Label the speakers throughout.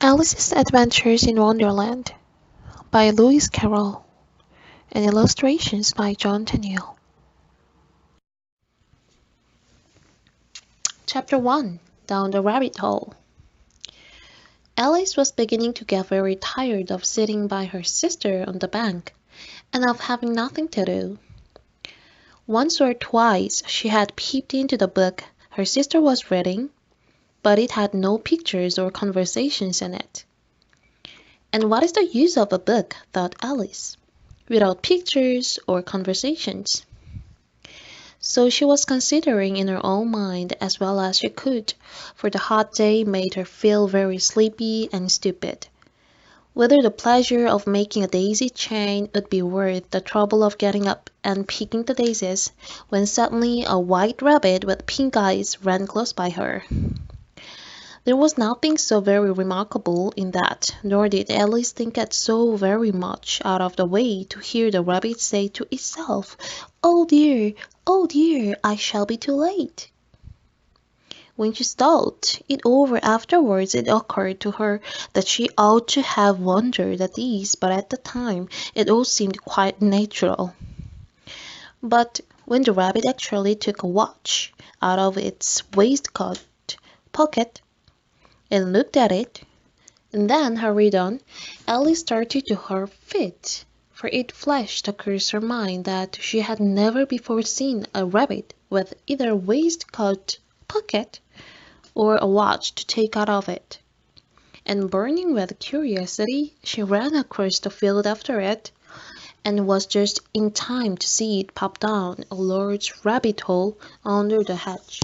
Speaker 1: Alice's Adventures in Wonderland by Lewis Carroll and illustrations by Tenniel. Chapter 1. Down the Rabbit Hole. Alice was beginning to get very tired of sitting by her sister on the bank and of having nothing to do. Once or twice she had peeped into the book her sister was reading, but it had no pictures or conversations in it. And what is the use of a book, thought Alice, without pictures or conversations? So she was considering in her own mind as well as she could, for the hot day made her feel very sleepy and stupid, whether the pleasure of making a daisy chain would be worth the trouble of getting up and picking the daisies, when suddenly a white rabbit with pink eyes ran close by her. There was nothing so very remarkable in that, nor did Alice think it so very much out of the way to hear the rabbit say to itself, oh dear, I shall be too late." When she thought it over afterwards, it occurred to her that she ought to have wondered at this, but at the time it all seemed quite natural. But when the rabbit actually took a watch out of its waistcoat pocket and looked at it, and then hurried on, Alice started to her feet, for it flashed across her mind that she had never before seen a rabbit with either a waistcoat pocket or a watch to take out of it. And burning with curiosity, she ran across the field after it, and was just in time to see it pop down a large rabbit hole under the hedge.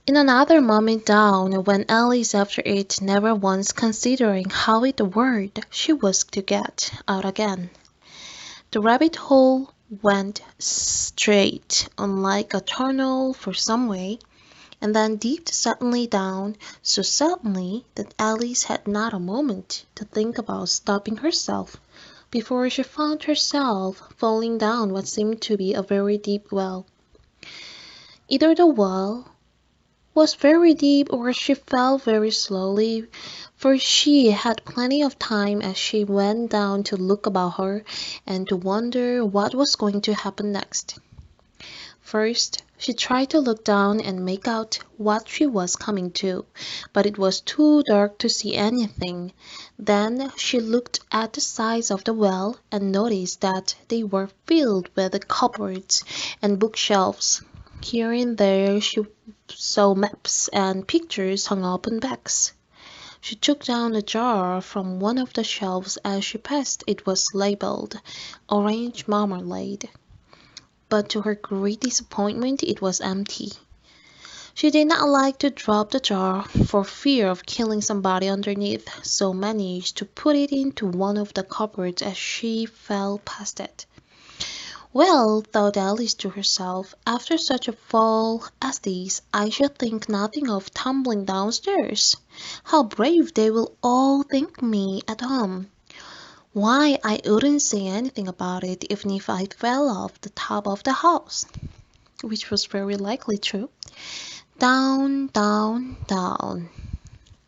Speaker 1: In another moment down went Alice after it, never once considering how in the world she was to get out again. The rabbit hole went straight on like a tunnel for some way, and then dipped suddenly down, so suddenly that Alice had not a moment to think about stopping herself before she found herself falling down what seemed to be a very deep well. Either the well was very deep or she fell very slowly, for she had plenty of time as she went down to look about her and to wonder what was going to happen next. First, she tried to look down and make out what she was coming to, but it was too dark to see anything. Then she looked at the sides of the well and noticed that they were filled with cupboards and bookshelves. Here and there she saw maps and pictures hung up on backs. She took down a jar from one of the shelves as she passed. It was labeled "Orange Marmalade," but to her great disappointment it was empty. She did not like to drop the jar for fear of killing somebody underneath, so managed to put it into one of the cupboards as she fell past it. Well, thought Alice to herself, after such a fall as this, I should think nothing of tumbling downstairs. How brave they will all think me at home. Why, I wouldn't say anything about it even if I fell off the top of the house, which was very likely true. Down, down, down.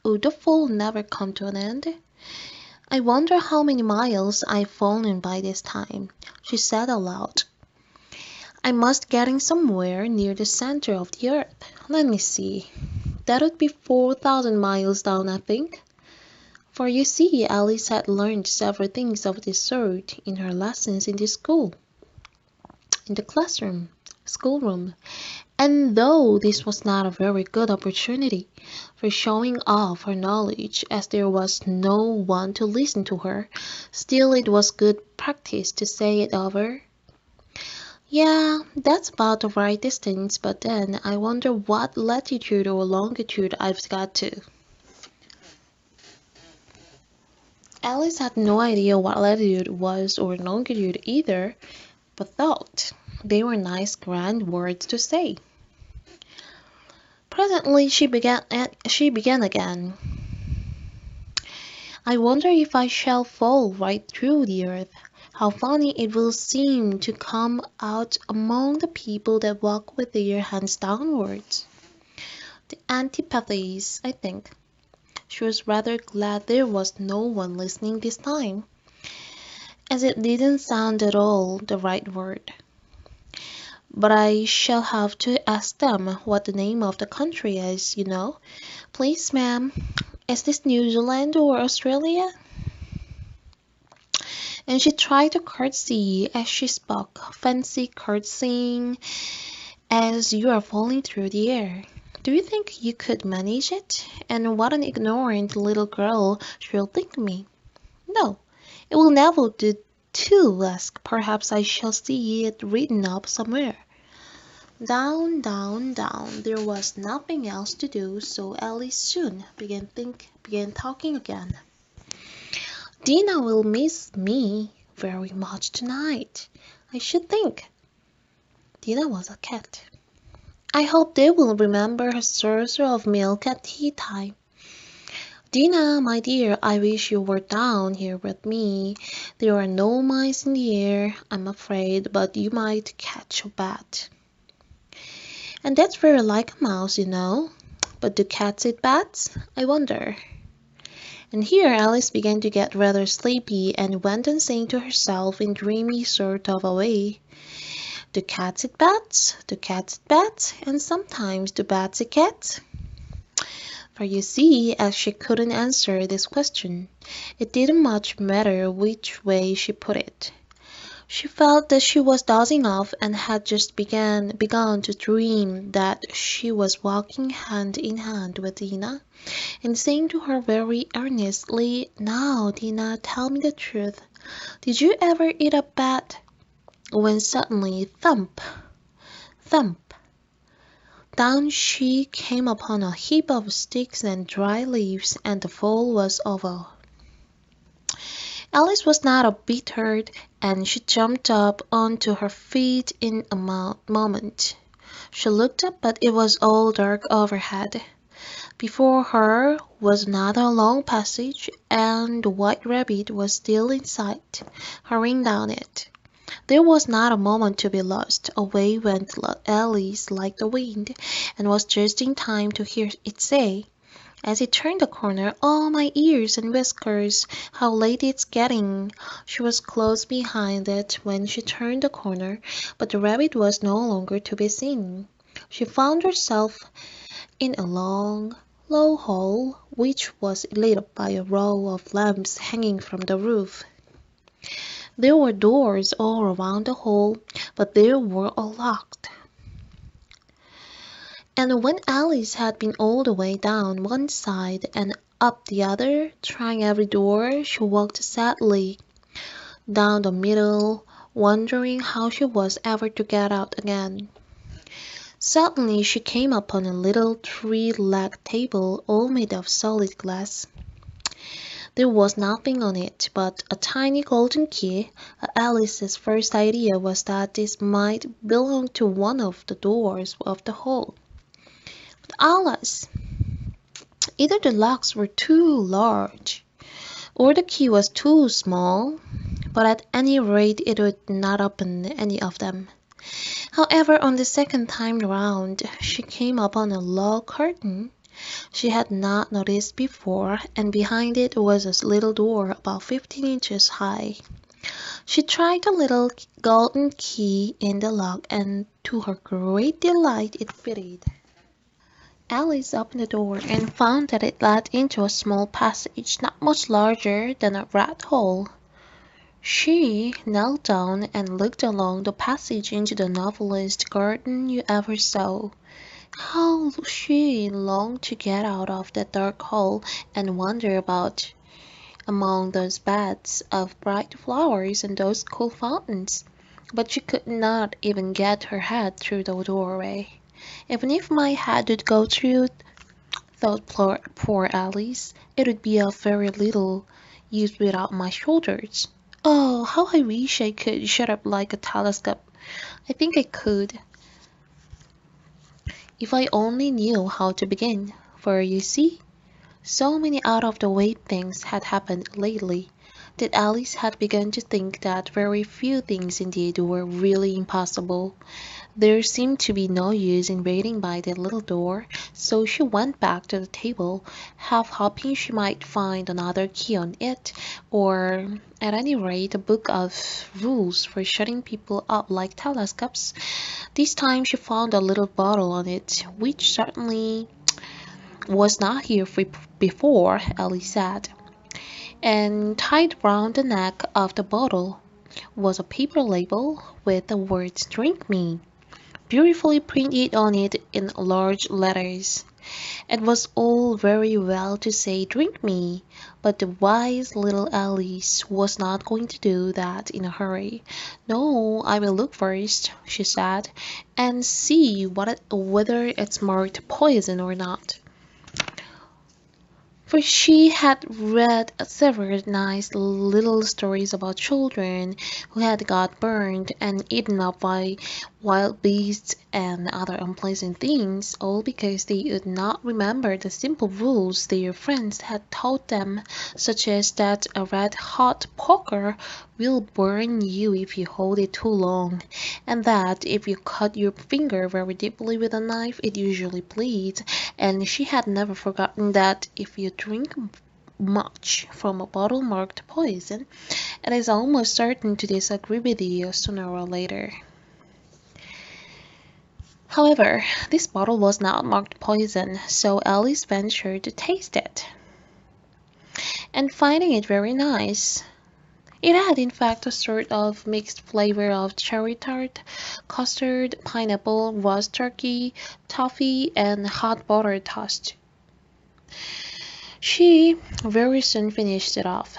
Speaker 1: Would the fall never come to an end? I wonder how many miles I've fallen by this time, she said aloud. I must get in somewhere near the center of the earth. Let me see. That would be 4,000 miles down, I think. For you see, Alice had learned several things of this sort in her lessons in the schoolroom, and though this was not a very good opportunity for showing off her knowledge, as there was no one to listen to her, still it was good practice to say it over. Yeah, that's about the right distance, but then I wonder what latitude or longitude I've got to. Alice had no idea what latitude was or longitude either, but thought they were nice grand words to say. Presently she began again. I wonder if I shall fall right through the earth. How funny it will seem to come out among the people that walk with their hands downwards. The antipathies, I think. She was rather glad there was no one listening this time, as it didn't sound at all the right word. But I shall have to ask them what the name of the country is, you know. Please, ma'am, is this New Zealand or Australia? And she tried to curtsy as she spoke, fancy curtsying as you are falling through the air. Do you think you could manage it? And what an ignorant little girl she'll think me. No, it will never do to ask. Perhaps I shall see it written up somewhere. Down, down, down. There was nothing else to do, so Alice soon began talking again. Dina will miss me very much tonight, I should think. Dina was a cat. I hope they will remember her saucer of milk at tea time. Dina, my dear, I wish you were down here with me. There are no mice in the air, I'm afraid, but you might catch a bat. And that's very like a mouse, you know. But do cats eat bats? I wonder. And here Alice began to get rather sleepy and went on saying to herself in dreamy sort of a way, do cats eat bats? Do cats eat bats? And sometimes do bats eat cats? For you see, as she couldn't answer this question, it didn't much matter which way she put it. She felt that she was dozing off and had just begun to dream that she was walking hand in hand with Dina and saying to her very earnestly, now, Dina, tell me the truth. Did you ever eat a bat? When suddenly, thump, thump, down she came upon a heap of sticks and dry leaves, and the fall was over. Alice was not a bit hurt, and she jumped up onto her feet in a moment. She looked up, but it was all dark overhead. Before her was another long passage, and the white rabbit was still in sight, hurrying down it. There was not a moment to be lost. Away went Alice like the wind, and was just in time to hear it say, as it turned the corner, oh, my ears and whiskers, how late it's getting. She was close behind it when she turned the corner, but the rabbit was no longer to be seen. She found herself in a long, low hall, which was lit up by a row of lamps hanging from the roof. There were doors all around the hall, but they were all locked. And when Alice had been all the way down one side and up the other, trying every door, she walked sadly down the middle, wondering how she was ever to get out again. Suddenly she came upon a little three-legged table, all made of solid glass. There was nothing on it but a tiny golden key. Alice's first idea was that this might belong to one of the doors of the hall. But alas! Either the locks were too large, or the key was too small, but at any rate it would not open any of them. However, on the second time round, she came upon a low curtain she had not noticed before, and behind it was a little door about 15 inches high. She tried the little golden key in the lock, and to her great delight it fitted. Alice opened the door and found that it led into a small passage not much larger than a rat hole. She knelt down and looked along the passage into the novelest garden you ever saw. How she longed to get out of that dark hole and wander about among those beds of bright flowers and those cool fountains. But she could not even get her head through the doorway. Even if my head would go through, thought poor Alice, it would be of very little use without my shoulders. Oh, how I wish I could shut up like a telescope. I think I could, if I only knew how to begin, for you see, so many out-of-the-way things had happened lately that Alice had begun to think that very few things indeed were really impossible. There seemed to be no use in waiting by the little door, so she went back to the table, half hoping she might find another key on it, or at any rate a book of rules for shutting people up like telescopes. This time she found a little bottle on it, which certainly was not here before, Ellie said, and tied round the neck of the bottle was a paper label with the words "Drink Me" beautifully printed on it in large letters. It was all very well to say "Drink me," but the wise little Alice was not going to do that in a hurry. "No, I will look first," she said, "and see whether it's marked poison or not." For she had read several nice little stories about children who had got burned and eaten up by wild beasts and other unpleasant things, all because they would not remember the simple rules their friends had taught them, such as that a red-hot poker will burn you if you hold it too long, and that if you cut your finger very deeply with a knife it usually bleeds, and she had never forgotten that if you drink much from a bottle marked poison, it is almost certain to disagree with you sooner or later. However, this bottle was not marked poison, so Alice ventured to taste it, and finding it very nice. It had in fact a sort of mixed flavor of cherry tart, custard, pineapple, roast turkey, toffee, and hot butter toast. She very soon finished it off.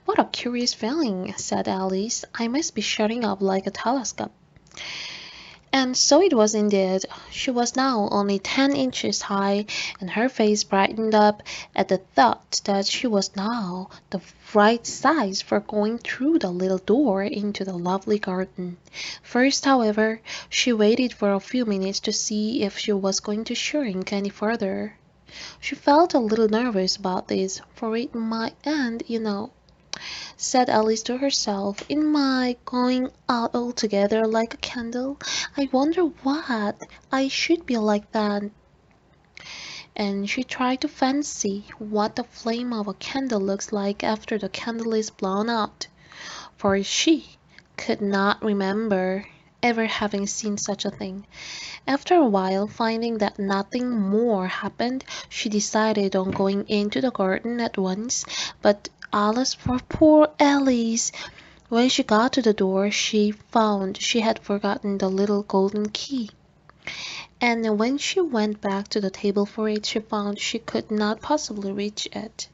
Speaker 1: "What a curious feeling," said Alice. "I must be shutting up like a telescope." And so it was indeed. She was now only 10 inches high, and her face brightened up at the thought that she was now the right size for going through the little door into the lovely garden. First, however, she waited for a few minutes to see if she was going to shrink any further. She felt a little nervous about this, for it might end, said Alice to herself, "in my going out altogether like a candle. I wonder what I should be like then." And she tried to fancy what the flame of a candle looks like after the candle is blown out, for she could not remember ever having seen such a thing. After a while, finding that nothing more happened, she decided on going into the garden at once, but alas for poor Alice! When she got to the door, she found she had forgotten the little golden key, and when she went back to the table for it, she found she could not possibly reach it.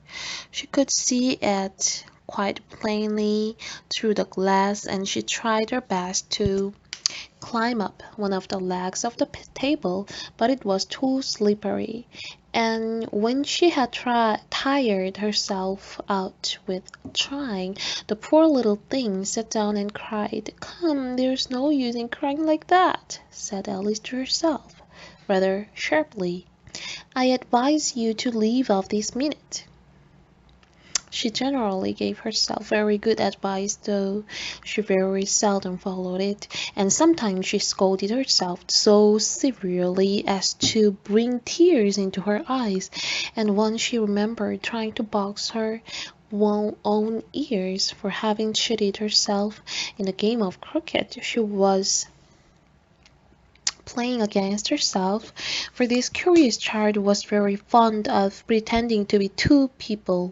Speaker 1: She could see it quite plainly through the glass, and she tried her best to climb up one of the legs of the table, but it was too slippery, and when she had tired herself out with trying, the poor little thing sat down and cried. "Come, there's no use in crying like that," said Alice to herself, rather sharply. "I advise you to leave off this minute." She generally gave herself very good advice, though she very seldom followed it, and sometimes she scolded herself so severely as to bring tears into her eyes, and once she remembered trying to box her own ears for having cheated herself in a game of croquet she was playing against herself, for this curious child was very fond of pretending to be two people.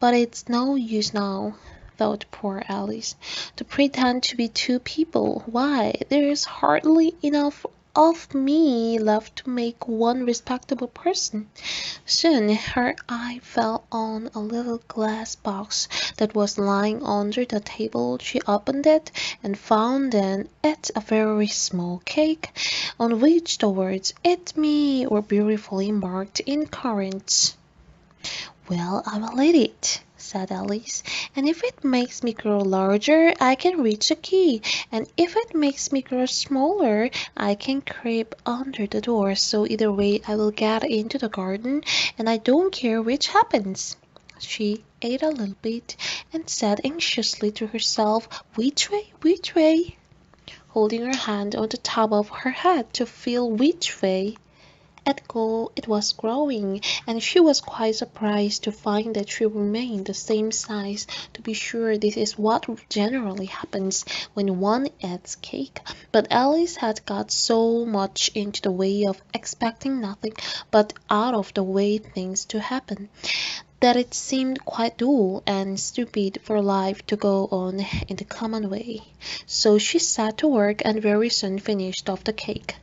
Speaker 1: "But it's no use now," thought poor Alice, "to pretend to be two people. Why, there is hardly enough of me left to make one respectable person." Soon her eye fell on a little glass box that was lying under the table. She opened it and found in it a very small cake, on which the words "Eat me" were beautifully marked in currants. "Well, I will eat it," said Alice, "and if it makes me grow larger I can reach the key, and if it makes me grow smaller I can creep under the door, so either way I will get into the garden, and I don't care which happens." She ate a little bit and said anxiously to herself, "Which way? Which way?" holding her hand on the top of her head to feel which way it was growing, and she was quite surprised to find that she remained the same size. To be sure, this is what generally happens when one eats cake, but Alice had got so much into the way of expecting nothing but out of the way things to happen, that it seemed quite dull and stupid for life to go on in the common way. So she set to work and very soon finished off the cake.